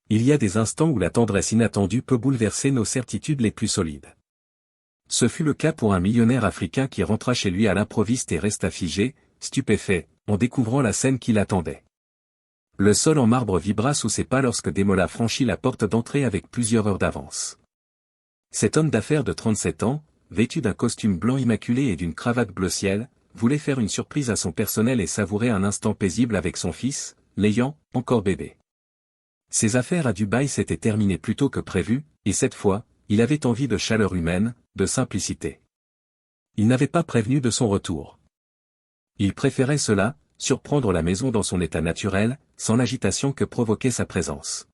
Il y a des instants où la tendresse inattendue peut bouleverser nos certitudes les plus solides. Ce fut le cas pour un millionnaire africain qui rentra chez lui à l'improviste et resta figé, stupéfait, en découvrant la scène qui l'attendait. Le sol en marbre vibra sous ses pas lorsque Demola franchit la porte d'entrée avec plusieurs heures d'avance. Cet homme d'affaires de 37 ans, vêtu d'un costume blanc immaculé et d'une cravate bleu ciel, voulait faire une surprise à son personnel et savourer un instant paisible avec son fils, l'ayant, encore bébé. Ses affaires à Dubaï s'étaient terminées plus tôt que prévu, et cette fois, il avait envie de chaleur humaine, de simplicité. Il n'avait pas prévenu de son retour. Il préférait cela, surprendre la maison dans son état naturel, sans l'agitation que provoquait sa présence.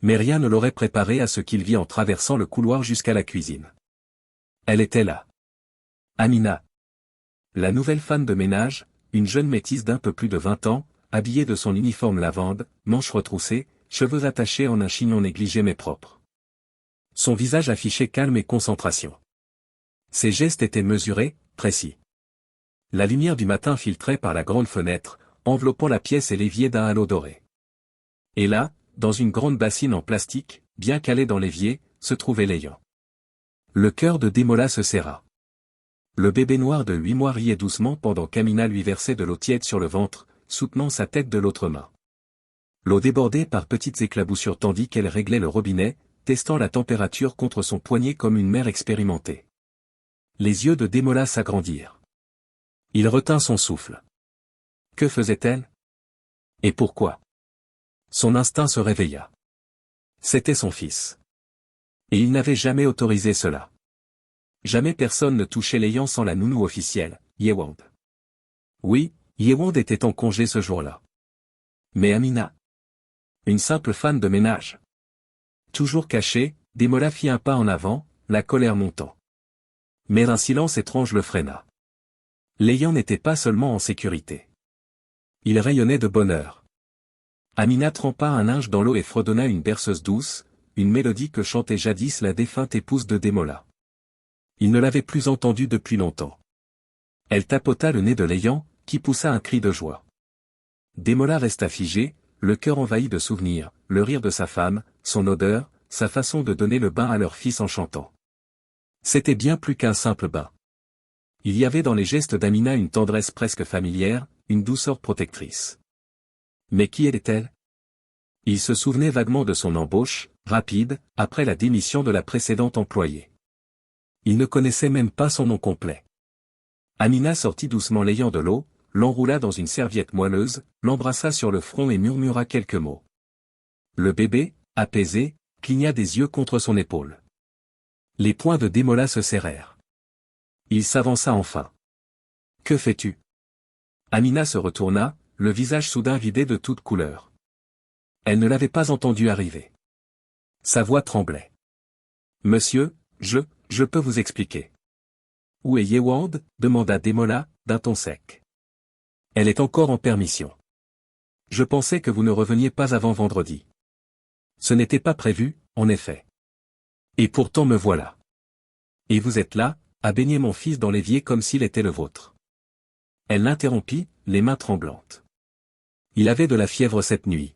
Mais rien ne l'aurait préparé à ce qu'il vit en traversant le couloir jusqu'à la cuisine. Elle était là. Amina. La nouvelle femme de ménage, une jeune métisse d'un peu plus de 20 ans, habillée de son uniforme lavande, manches retroussées, cheveux attachés en un chignon négligé mais propre. Son visage affichait calme et concentration. Ses gestes étaient mesurés, précis. La lumière du matin filtrait par la grande fenêtre, enveloppant la pièce et l'évier d'un halo doré. Et là, dans une grande bassine en plastique, bien calée dans l'évier, se trouvait Léon. Le cœur de Demola se serra. Le bébé noir de 8 mois riait doucement pendant qu'Amina lui versait de l'eau tiède sur le ventre, soutenant sa tête de l'autre main. L'eau débordait par petites éclaboussures tandis qu'elle réglait le robinet, testant la température contre son poignet comme une mère expérimentée. Les yeux de Demola s'agrandirent. Il retint son souffle. Que faisait-elle? Et pourquoi? Son instinct se réveilla. C'était son fils. Et il n'avait jamais autorisé cela. Jamais personne ne touchait Léon sans la nounou officielle, Yewand. Oui, Yewand était en congé ce jour-là. Mais Amina? Une simple femme de ménage. Toujours cachée, Demola fit un pas en avant, la colère montant. Mais un silence étrange le freina. Léon n'était pas seulement en sécurité. Il rayonnait de bonheur. Amina trempa un linge dans l'eau et fredonna une berceuse douce, une mélodie que chantait jadis la défunte épouse de Demola. Il ne l'avait plus entendue depuis longtemps. Elle tapota le nez de Léon, qui poussa un cri de joie. Demola resta figé, le cœur envahi de souvenirs, le rire de sa femme, son odeur, sa façon de donner le bain à leur fils en chantant. C'était bien plus qu'un simple bain. Il y avait dans les gestes d'Amina une tendresse presque familière, une douceur protectrice. Mais qui était-elle? Il se souvenait vaguement de son embauche, rapide, après la démission de la précédente employée. Il ne connaissait même pas son nom complet. Amina sortit doucement Léon de l'eau, l'enroula dans une serviette moelleuse, l'embrassa sur le front et murmura quelques mots. Le bébé, apaisé, cligna des yeux contre son épaule. Les poings de Demola se serrèrent. Il s'avança enfin. Que fais-tu? Amina se retourna, le visage soudain vidé de toute couleur. Elle ne l'avait pas entendu arriver. Sa voix tremblait. Monsieur, je peux vous expliquer. Où est Yewand? Demanda Demola, d'un ton sec. Elle est encore en permission. Je pensais que vous ne reveniez pas avant vendredi. Ce n'était pas prévu, en effet. Et pourtant me voilà. Et vous êtes là, à baigner mon fils dans l'évier comme s'il était le vôtre. Elle l'interrompit, les mains tremblantes. Il avait de la fièvre cette nuit.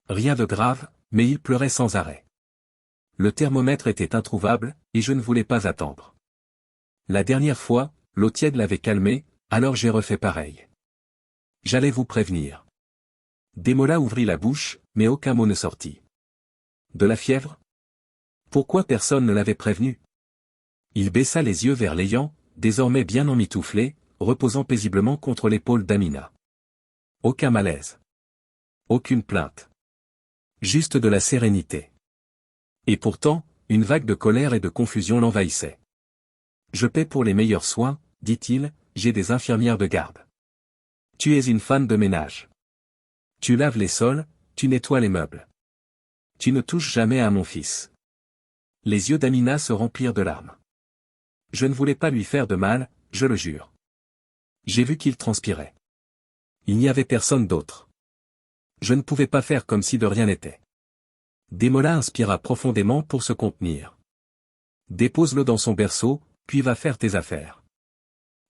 Rien de grave, mais il pleurait sans arrêt. Le thermomètre était introuvable, et je ne voulais pas attendre. La dernière fois, l'eau tiède l'avait calmé, alors j'ai refait pareil. J'allais vous prévenir. Demola ouvrit la bouche, mais aucun mot ne sortit. De la fièvre? Pourquoi personne ne l'avait prévenu? Il baissa les yeux vers Léon, désormais bien emmitouflé, reposant paisiblement contre l'épaule d'Amina. Aucun malaise. Aucune plainte. Juste de la sérénité. Et pourtant, une vague de colère et de confusion l'envahissait. Je paie pour les meilleurs soins, dit-il, j'ai des infirmières de garde. Tu es une femme de ménage. Tu laves les sols, tu nettoies les meubles. Tu ne touches jamais à mon fils. Les yeux d'Amina se remplirent de larmes. Je ne voulais pas lui faire de mal, je le jure. J'ai vu qu'il transpirait. Il n'y avait personne d'autre. Je ne pouvais pas faire comme si de rien n'était. Demola inspira profondément pour se contenir. Dépose-le dans son berceau, puis va faire tes affaires.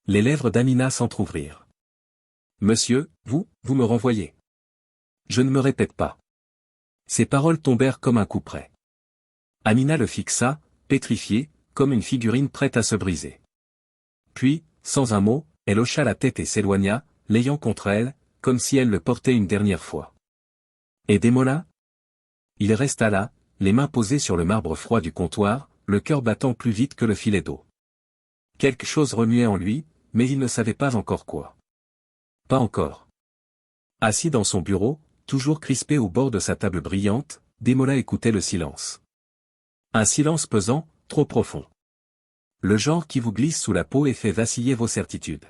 Les lèvres d'Amina s'entr'ouvrirent. Monsieur, vous me renvoyez. Je ne me répète pas. Ses paroles tombèrent comme un coup près. Amina le fixa, pétrifiée, comme une figurine prête à se briser. Puis, sans un mot, elle hocha la tête et s'éloigna, l'ayant contre elle, comme si elle le portait une dernière fois. Et Demola? Il resta là, les mains posées sur le marbre froid du comptoir, le cœur battant plus vite que le filet d'eau. Quelque chose remuait en lui, mais il ne savait pas encore quoi. Pas encore. Assis dans son bureau, toujours crispé au bord de sa table brillante, Demola écoutait le silence. Un silence pesant, trop profond. Le genre qui vous glisse sous la peau et fait vaciller vos certitudes.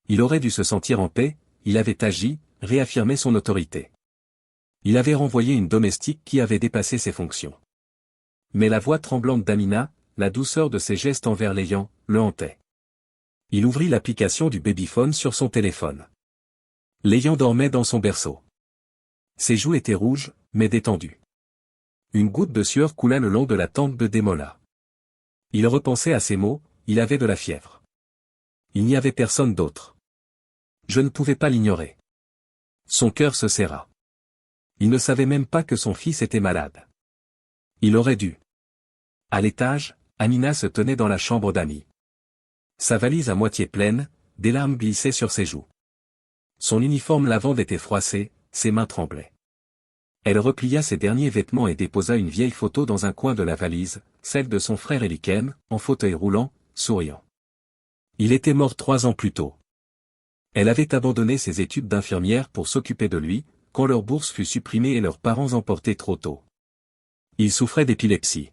Il aurait dû se sentir en paix, il avait agi, réaffirmé son autorité. Il avait renvoyé une domestique qui avait dépassé ses fonctions. Mais la voix tremblante d'Amina, la douceur de ses gestes envers l'ayant, le hantait. Il ouvrit l'application du babyphone sur son téléphone. L'ayant dormait dans son berceau. Ses joues étaient rouges, mais détendues. Une goutte de sueur coula le long de la tempe de Demola. Il repensait à ces mots, il avait de la fièvre. Il n'y avait personne d'autre. Je ne pouvais pas l'ignorer. Son cœur se serra. Il ne savait même pas que son fils était malade. Il aurait dû. À l'étage, Amina se tenait dans la chambre d'Ami. Sa valise à moitié pleine, des larmes glissaient sur ses joues. Son uniforme lavande était froissé, ses mains tremblaient. Elle replia ses derniers vêtements et déposa une vieille photo dans un coin de la valise, celle de son frère Elikem, en fauteuil roulant, souriant. Il était mort 3 ans plus tôt. Elle avait abandonné ses études d'infirmière pour s'occuper de lui, quand leur bourse fut supprimée et leurs parents emportés trop tôt. Il souffrait d'épilepsie.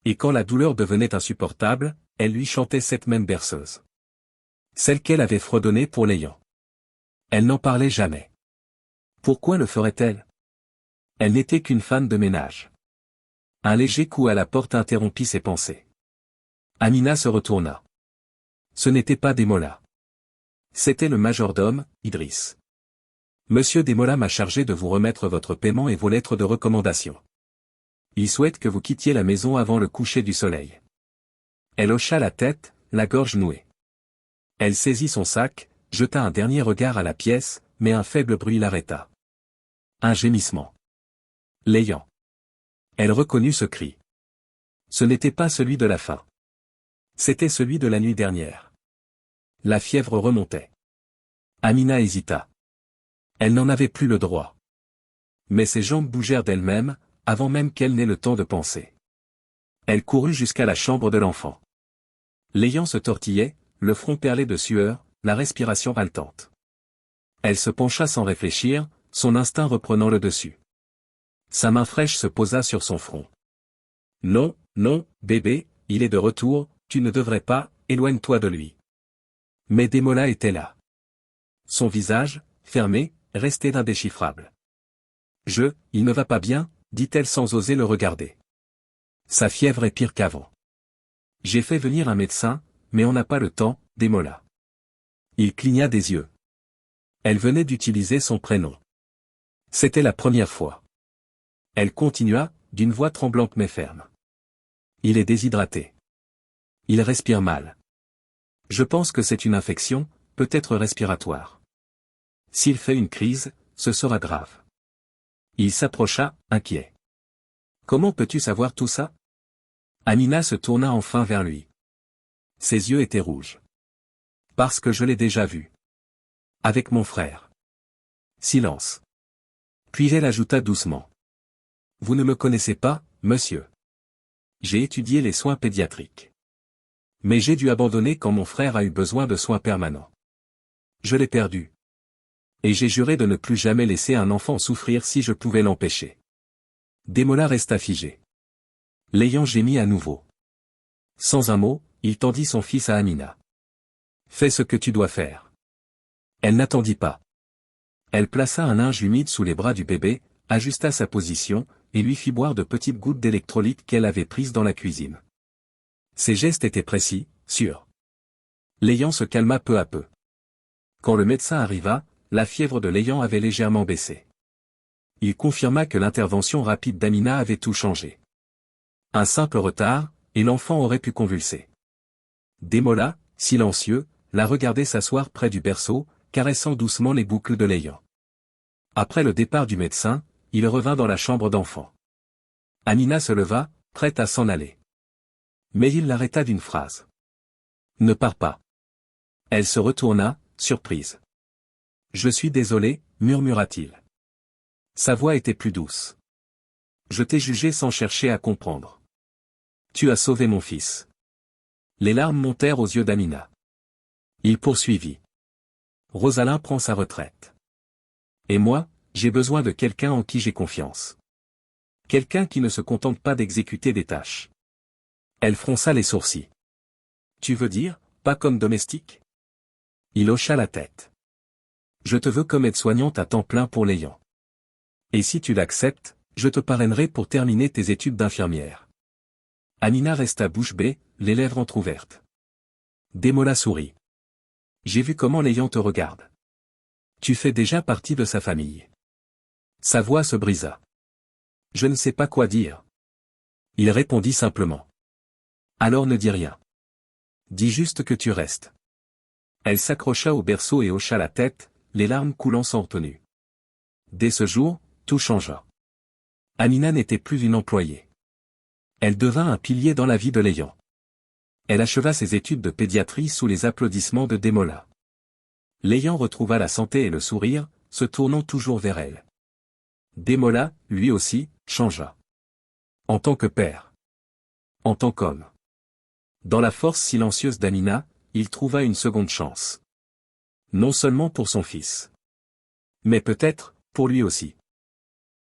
Et quand la douleur devenait insupportable, elle lui chantait cette même berceuse. Celle qu'elle avait fredonnée pour l'ayant. Elle n'en parlait jamais. Pourquoi le ferait-elle? Elle n'était qu'une femme de ménage. Un léger coup à la porte interrompit ses pensées. Amina se retourna. Ce n'était pas Demola. C'était le majordome, Idriss. Monsieur Demola m'a chargé de vous remettre votre paiement et vos lettres de recommandation. Il souhaite que vous quittiez la maison avant le coucher du soleil. Elle hocha la tête, la gorge nouée. Elle saisit son sac, jeta un dernier regard à la pièce, mais un faible bruit l'arrêta. Un gémissement. L'ayant. Elle reconnut ce cri. Ce n'était pas celui de la faim. C'était celui de la nuit dernière. La fièvre remontait. Amina hésita. Elle n'en avait plus le droit. Mais ses jambes bougèrent d'elles-mêmes, avant même qu'elle n'ait le temps de penser. Elle courut jusqu'à la chambre de l'enfant. L'ayant se tortillait, le front perlé de sueur, la respiration haletante. Elle se pencha sans réfléchir, son instinct reprenant le dessus. Sa main fraîche se posa sur son front. Non, non, bébé, il est de retour, tu ne devrais pas, éloigne-toi de lui. Mais Demola était là. Son visage, fermé, restait indéchiffrable. Il ne va pas bien, dit-elle sans oser le regarder. Sa fièvre est pire qu'avant. J'ai fait venir un médecin, mais on n'a pas le temps, Demola. Il cligna des yeux. Elle venait d'utiliser son prénom. C'était la première fois. Elle continua, d'une voix tremblante mais ferme. Il est déshydraté. Il respire mal. Je pense que c'est une infection, peut-être respiratoire. S'il fait une crise, ce sera grave. Il s'approcha, inquiet. Comment peux-tu savoir tout ça? Amina se tourna enfin vers lui. Ses yeux étaient rouges. Parce que je l'ai déjà vu. Avec mon frère. Silence. Puis elle ajouta doucement. Vous ne me connaissez pas, monsieur. J'ai étudié les soins pédiatriques. Mais j'ai dû abandonner quand mon frère a eu besoin de soins permanents. Je l'ai perdu. Et j'ai juré de ne plus jamais laisser un enfant souffrir si je pouvais l'empêcher. Demola resta figé. L'ayant gémit à nouveau. Sans un mot, il tendit son fils à Amina. Fais ce que tu dois faire. Elle n'attendit pas. Elle plaça un linge humide sous les bras du bébé, ajusta sa position, et lui fit boire de petites gouttes d'électrolyte qu'elle avait prises dans la cuisine. Ses gestes étaient précis, sûrs. L'ayant se calma peu à peu. Quand le médecin arriva, la fièvre de l'ayant avait légèrement baissé. Il confirma que l'intervention rapide d'Amina avait tout changé. Un simple retard, et l'enfant aurait pu convulser. Demola, silencieux, la regardait s'asseoir près du berceau, caressant doucement les boucles de l'ayant. Après le départ du médecin, Il revint dans la chambre d'enfant. Amina se leva, prête à s'en aller. Mais il l'arrêta d'une phrase. Ne pars pas. Elle se retourna, surprise. Je suis désolé, murmura-t-il. Sa voix était plus douce. Je t'ai jugé sans chercher à comprendre. Tu as sauvé mon fils. Les larmes montèrent aux yeux d'Amina. Il poursuivit. Rosalin prend sa retraite. Et moi, j'ai besoin de quelqu'un en qui j'ai confiance. Quelqu'un qui ne se contente pas d'exécuter des tâches. Elle fronça les sourcils. Tu veux dire, pas comme domestique? Il hocha la tête. Je te veux comme aide-soignante à temps plein pour l'ayant. Et si tu l'acceptes, je te parrainerai pour terminer tes études d'infirmière. Amina resta bouche bée, les lèvres entr'ouvertes. Démola sourit. J'ai vu comment l'ayant te regarde. Tu fais déjà partie de sa famille. Sa voix se brisa. Je ne sais pas quoi dire. Il répondit simplement. Alors ne dis rien. Dis juste que tu restes. Elle s'accrocha au berceau et hocha la tête, les larmes coulant sans retenue. Dès ce jour, tout changea. Amina n'était plus une employée. Elle devint un pilier dans la vie de l'ayant. Elle acheva ses études de pédiatrie sous les applaudissements de Démola. L'ayant retrouva la santé et le sourire, se tournant toujours vers elle. Démola, lui aussi, changea. En tant que père. En tant qu'homme. Dans la force silencieuse d'Amina, il trouva une seconde chance. Non seulement pour son fils. Mais peut-être, pour lui aussi.